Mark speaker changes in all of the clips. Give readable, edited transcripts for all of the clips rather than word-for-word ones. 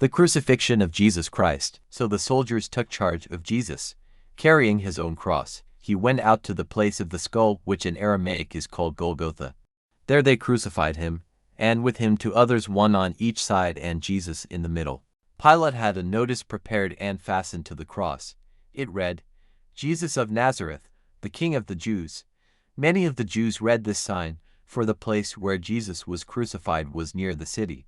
Speaker 1: The crucifixion of Jesus Christ. So the soldiers took charge of Jesus. Carrying his own cross, he went out to the place of the skull, which in Aramaic is called Golgotha. There they crucified him, and with him 2 others, one on each side and Jesus in the middle. Pilate had a notice prepared and fastened to the cross. It read, "Jesus of Nazareth, the King of the Jews." Many of the Jews read this sign, for the place where Jesus was crucified was near the city.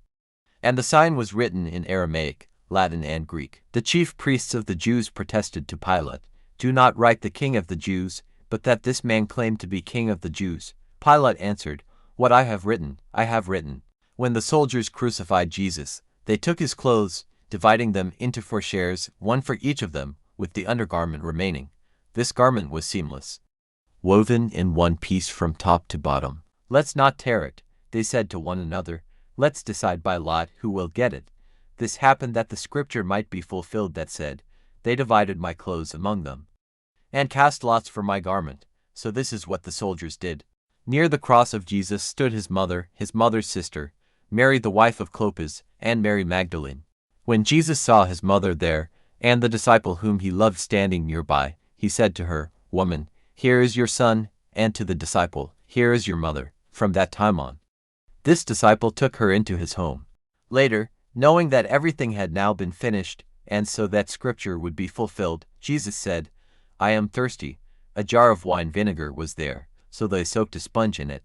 Speaker 1: And the sign was written in Aramaic, Latin, and Greek. The chief priests of the Jews protested to Pilate, "Do not write the King of the Jews, but that this man claimed to be King of the Jews." Pilate answered, "What I have written, I have written." When the soldiers crucified Jesus, they took his clothes, dividing them into 4 shares, one for each of them, with the undergarment remaining. This garment was seamless, woven in one piece from top to bottom. "Let's not tear it," they said to one another. "Let's decide by lot who will get it." This happened that the scripture might be fulfilled that said, "They divided my clothes among them, and cast lots for my garment." So this is what the soldiers did. Near the cross of Jesus stood his mother's sister, Mary the wife of Clopas, and Mary Magdalene. When Jesus saw his mother there, and the disciple whom he loved standing nearby, he said to her, "Woman, here is your son," and to the disciple, "Here is your mother." From that time on, this disciple took her into his home. Later, knowing that everything had now been finished, and so that scripture would be fulfilled, Jesus said, "I am thirsty." A jar of wine vinegar was there, so they soaked a sponge in it,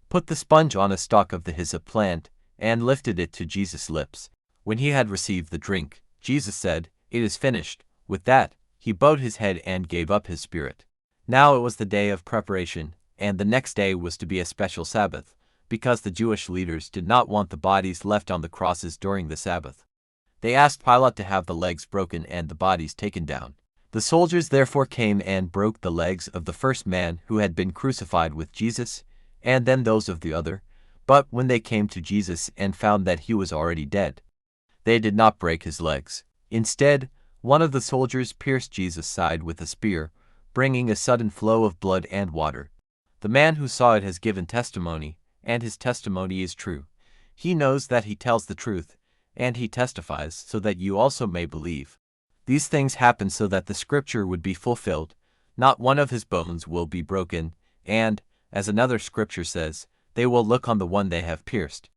Speaker 1: put the sponge on a stalk of the hyssop plant, and lifted it to Jesus' lips. When he had received the drink, Jesus said, "It is finished." With that, he bowed his head and gave up his spirit. Now it was the day of preparation, and the next day was to be a special Sabbath, because the Jewish leaders did not want the bodies left on the crosses during the Sabbath. They asked Pilate to have the legs broken and the bodies taken down. The soldiers therefore came and broke the legs of the first man who had been crucified with Jesus, and then those of the other. But when they came to Jesus and found that he was already dead, they did not break his legs. Instead, one of the soldiers pierced Jesus' side with a spear, bringing a sudden flow of blood and water. The man who saw it has given testimony, and his testimony is true. He knows that he tells the truth, and he testifies so that you also may believe. These things happened so that the scripture would be fulfilled, "Not one of his bones will be broken," and, as another scripture says, "They will look on the one they have pierced."